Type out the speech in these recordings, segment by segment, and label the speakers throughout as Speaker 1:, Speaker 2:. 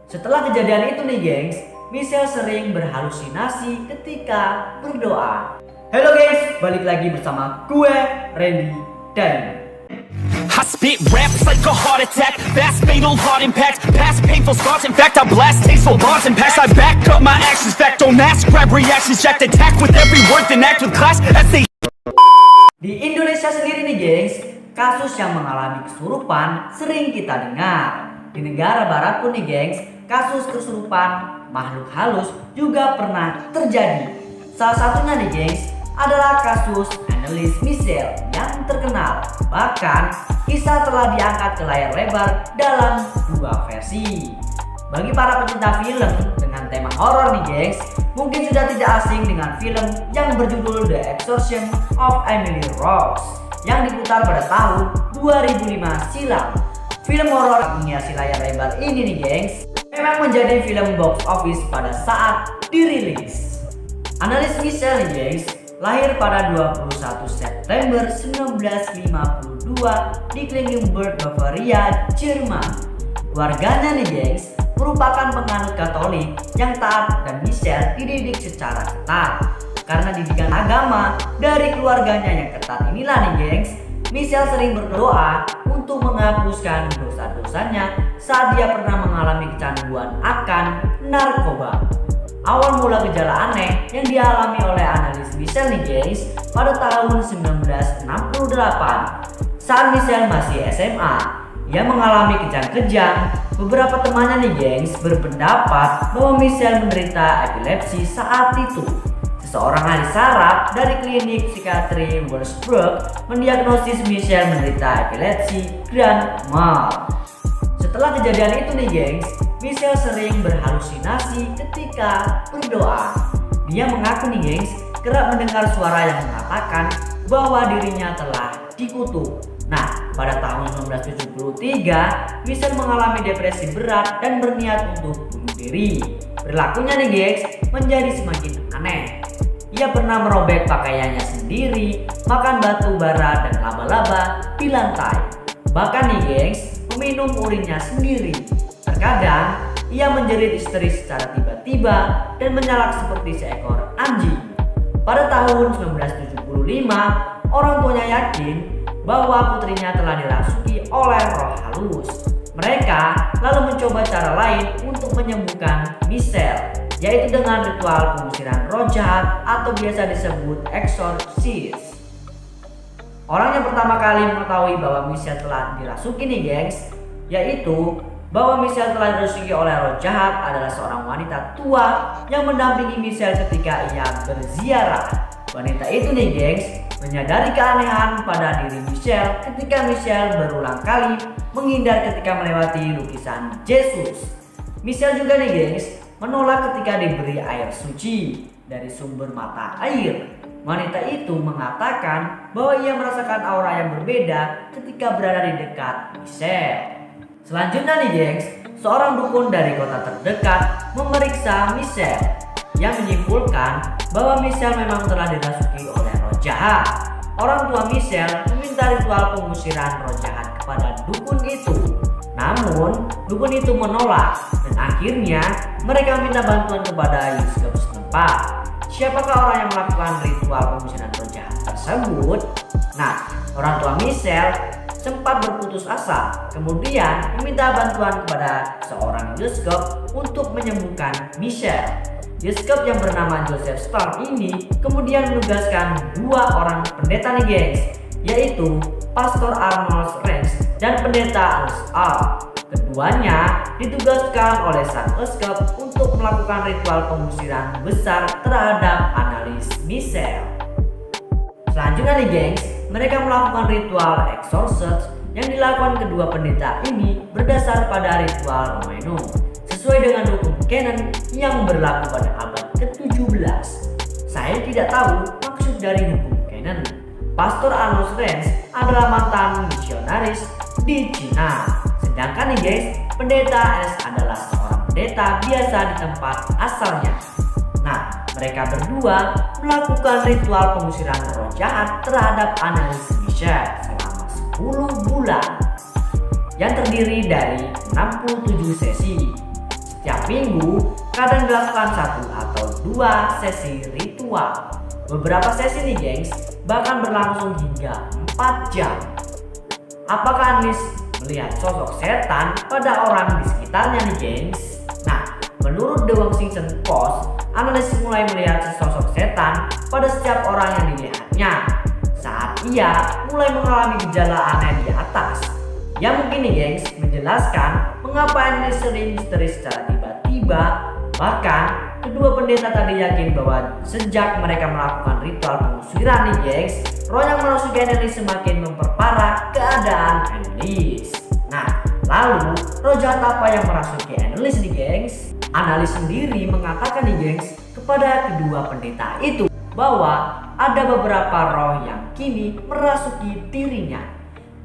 Speaker 1: Setelah kejadian itu nih gengs, Michelle sering berhalusinasi ketika berdoa. Halo gengs, balik lagi bersama gue, Randy dan
Speaker 2: I spit raps like a heart attack, fast fatal heart impact, past painful scars. In fact, I blast tasteful bars and packs. I back up my actions, fact don't ask, grab reactions, jacked attack with every word, then act with class as they.
Speaker 1: Di Indonesia sendiri nih gengs, kasus yang mengalami kesurupan sering kita dengar. Di negara barat pun nih gengs, kasus kesurupan makhluk halus juga pernah terjadi. Salah satunya nih gengs adalah kasus Anneliese Michel yang terkenal. Bahkan kisah telah diangkat ke layar lebar dalam dua versi. Bagi para pecinta film dengan tema horor nih gengs, mungkin sudah tidak asing dengan film yang berjudul The Exorcism of Emily Rose yang diputar pada tahun 2005 silam. Film horor menghiasi layar lebar ini nih gengs memang menjadi film box office pada saat dirilis. Anneliese Michel nih gengs lahir pada 21 September 1952 di Klingenberg, Bavaria, Jerman. Keluarganya nih gengs merupakan penganut Katolik yang taat dan Michelle dididik secara ketat. Karena didikan agama dari keluarganya yang ketat inilah nih gengs, Michelle sering berdoa untuk menghapuskan dosa-dosanya saat dia pernah mengalami kecanduan akan narkoba. Awal mula gejala aneh yang dialami oleh Anneliese Michel nih guys pada tahun 1968. Saat Michelle masih SMA, ia mengalami kejang-kejang. Beberapa temannya nih gengs berpendapat bahwa Michelle menderita epilepsi saat itu. Seseorang ahli saraf dari klinik psikiatri Wolfsburg mendiagnosis Michelle menderita epilepsi grand mal. Setelah kejadian itu nih gengs, Michelle sering berhalusinasi ketika berdoa. Dia mengaku nih gengs kerap mendengar suara yang mengatakan bahwa dirinya telah dikutuk. Nah, pada tahun 1973, Michelle mengalami depresi berat dan berniat untuk bunuh diri. Perilakunya nih gengs menjadi semakin aneh. Ia pernah merobek pakaiannya sendiri, makan batu bara dan laba-laba di lantai. Bahkan nih gengs, meminum urinnya sendiri. Terkadang ia menjerit histeris secara tiba-tiba dan menyalak seperti seekor anjing. Pada tahun 1975, orang tuanya yakin bahwa putrinya telah dirasuki oleh roh halus. Mereka lalu mencoba cara lain untuk menyembuhkan Michelle, yaitu dengan ritual pengusiran roh jahat atau biasa disebut exorcist. Orang yang pertama kali mengetahui bahwa Michelle telah dirasuki nih gengs, yaitu bahwa Michelle telah dirasuki oleh roh jahat adalah seorang wanita tua yang mendampingi Michelle ketika ia berziarah. Wanita itu nih gengs menyadari keanehan pada diri Michelle ketika Michelle berulang kali menghindar ketika melewati lukisan Yesus. Michelle juga nih gengs menolak ketika diberi air suci dari sumber mata air. Wanita itu mengatakan bahwa ia merasakan aura yang berbeda ketika berada di dekat Michelle. Selanjutnya nih gengs, seorang dukun dari kota terdekat memeriksa Michelle yang menyimpulkan bahwa Michelle memang telah dirasuki oleh roh jahat. Orang tua Michelle meminta ritual pengusiran roh jahat kepada dukun itu. Namun, dukun itu menolak dan akhirnya mereka minta bantuan kepada Yuskep setempat. Siapakah orang yang melakukan ritual pengusiran roh jahat tersebut? Nah, orang tua Michelle sempat berputus asa, kemudian meminta bantuan kepada seorang Yuskep untuk menyembuhkan Michelle. Yuskep yang bernama Joseph Storm ini kemudian menugaskan dua orang pendeta nih gengs, yaitu Pastor Arnold Renz dan pendeta Ernst Al. Keduanya ditugaskan oleh sang Yuskep untuk melakukan ritual pengusiran besar terhadap Anneliese Michel. Selanjutnya nih gengs, mereka melakukan ritual exorcist yang dilakukan kedua pendeta ini berdasar pada ritual Romanum sesuai dengan hukum canon yang berlaku pada abad ke-17. Saya tidak tahu maksud dari hukum canon. Pastor Arnold Renz adalah mantan misionaris di Cina. Sedangkan nih guys, pendeta S adalah seorang pendeta biasa di tempat asalnya. Nah, mereka berdua melakukan ritual pengusiran roh jahat terhadap Anneliese Michel selama 10 bulan yang terdiri dari 67 sesi. minggu kadang dilakukan 1 atau 2 sesi ritual. Beberapa sesi nih gengs bahkan berlangsung hingga 4 jam. Apakah Analis melihat sosok setan pada orang di sekitarnya nih gengs? Nah, menurut The Washington Post, Analis mulai melihat sesosok setan pada setiap orang yang dilihatnya saat ia mulai mengalami gejala aneh di atas. Yang mungkin nih gengs menjelaskan mengapa Analis sering histeris secara tiba-tiba. Bahkan kedua pendeta tadi yakin bahwa sejak mereka melakukan ritual pengusiran nih gengs, roh yang merasuki Analis semakin memperparah keadaan Analis. Nah, lalu roh jahat apa yang merasuki Analis nih gengs? Analis sendiri mengatakan nih gengs kepada kedua pendeta itu bahwa ada beberapa roh yang kini merasuki dirinya.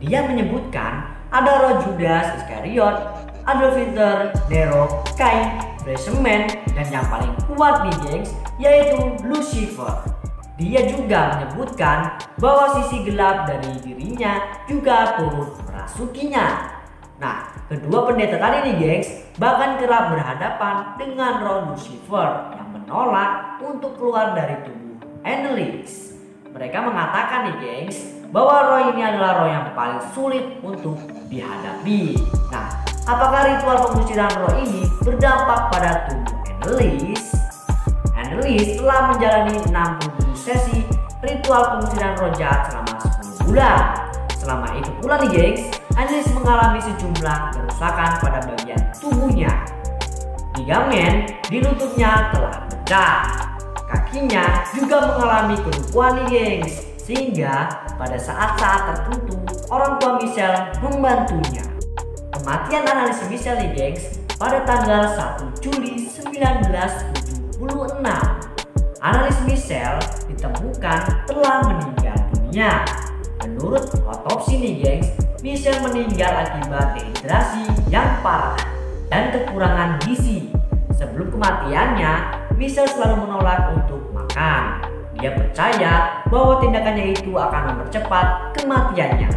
Speaker 1: Dia menyebutkan ada roh Judas Iskariot, Adolf Hitler, Nero, Cain, Bresemen, dan yang paling kuat nih gengs yaitu Lucifer. Dia juga menyebutkan bahwa sisi gelap dari dirinya juga turut merasukinya. Nah, kedua pendeta tadi nih gengs bahkan kerap berhadapan dengan roh Lucifer yang menolak untuk keluar dari tubuh Analis. Mereka mengatakan nih gengs bahwa roh ini adalah roh yang paling sulit untuk dihadapi. Nah, apakah ritual pengusiran roh ini berdampak pada tubuh Analis? Analis telah menjalani 60 sesi ritual pengusiran roh jahat selama 10 bulan. Selama itu pula nih gengs, Analis mengalami sejumlah kerusakan pada bagian tubuhnya. Ligamen di lututnya telah pecah. Kakinya juga mengalami kelumpuhan nih gengs. Sehingga pada saat-saat tertentu orang tua Michelle membantunya. Kematian Analis Michelle nih gengs pada tanggal 1 Juli 1976. Analis Michelle ditemukan telah meninggal dunia. Menurut otopsi nih gengs, Michelle meninggal akibat dehidrasi yang parah dan kekurangan gizi. Sebelum kematiannya, Michelle selalu menolak untuk makan. Dia percaya bahwa tindakannya itu akan mempercepat kematiannya.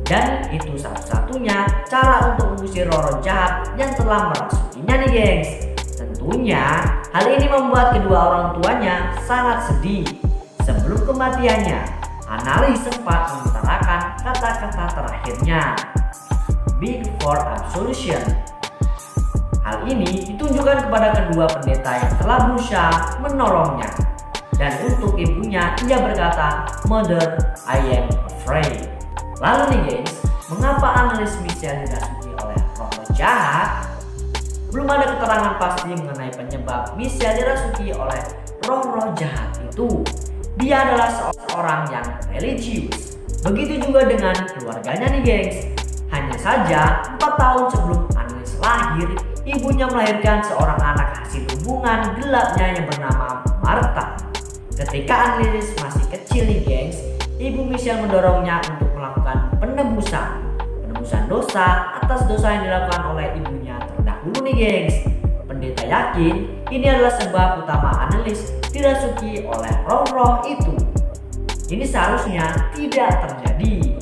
Speaker 1: Dan itu satu-satunya cara untuk mengusir roh jahat yang telah merasukinya nih gengs. Tentunya hal ini membuat kedua orang tuanya sangat sedih. Sebelum kematiannya, Analis sempat mengutarakan kata-kata terakhirnya, "Big for absolution." Hal ini ditunjukkan kepada kedua pendeta yang telah berusaha menolongnya. Dan untuk ibunya, ia berkata, "Mother, I am afraid." Lalu nih gengs, mengapa Analis Michelle dirasuki oleh roh jahat? Belum ada keterangan pasti mengenai penyebab Michelle dirasuki oleh roh-roh jahat itu. Dia adalah seorang yang religius. Begitu juga dengan keluarganya nih gengs. Hanya saja 4 tahun sebelum Analis lahir, ibunya melahirkan seorang anak hasil hubungan gelapnya yang bernama Martha. Ketika Analis masih kecil nih gengs, ibu Michelle mendorongnya untuk melakukan penebusan dosa atas dosa yang dilakukan oleh ibunya terdahulu nih gengs. Pendeta yakin ini adalah sebab utama Analis dirasuki oleh roh-roh itu. Ini seharusnya tidak terjadi.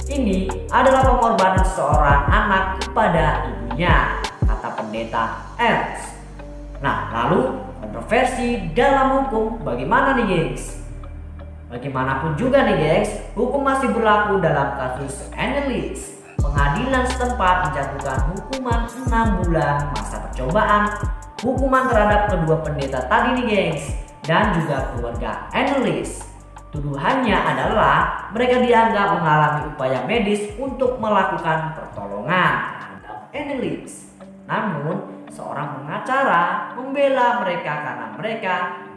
Speaker 1: Ini adalah pengorbanan seorang anak kepada ibunya, kata pendeta Ernst. Nah, lalu kontroversi dalam hukum bagaimana nih gengs? Bagaimanapun juga nih gengs, hukum masih berlaku dalam kasus Analis. Pengadilan setempat menjatuhkan hukuman 6 bulan masa percobaan hukuman terhadap kedua pendeta tadi nih gengs, dan juga keluarga Analis. Tuduhannya adalah mereka dianggap mengalami upaya medis untuk melakukan pertolongan terhadap Analis. Namun seorang pengacara membela mereka karena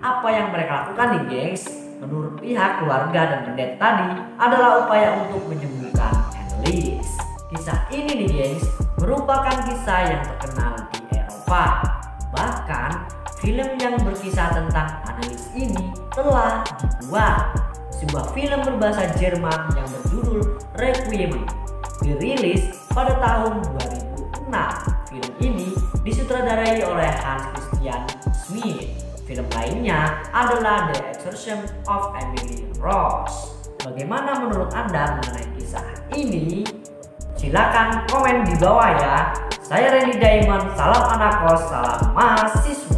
Speaker 1: apa yang mereka lakukan nih gengs, menurut pihak keluarga dan pendeta tadi adalah upaya untuk menyembuhkan Analis. Kisah ini nih gengs merupakan kisah yang terkenal di Eropa. Bahkan film yang berkisah tentang Analis ini telah dibuat. Sebuah film berbahasa Jerman yang berjudul Requiem dirilis pada tahun 2006. Film ini disutradarai oleh Hans Christian Schmid. Film lainnya adalah The Exorcism of Emily Rose. Bagaimana menurut Anda mengenai kisah ini? Silakan komen di bawah ya. Saya Randy Diamond, salam anak kos, salam mahasiswa.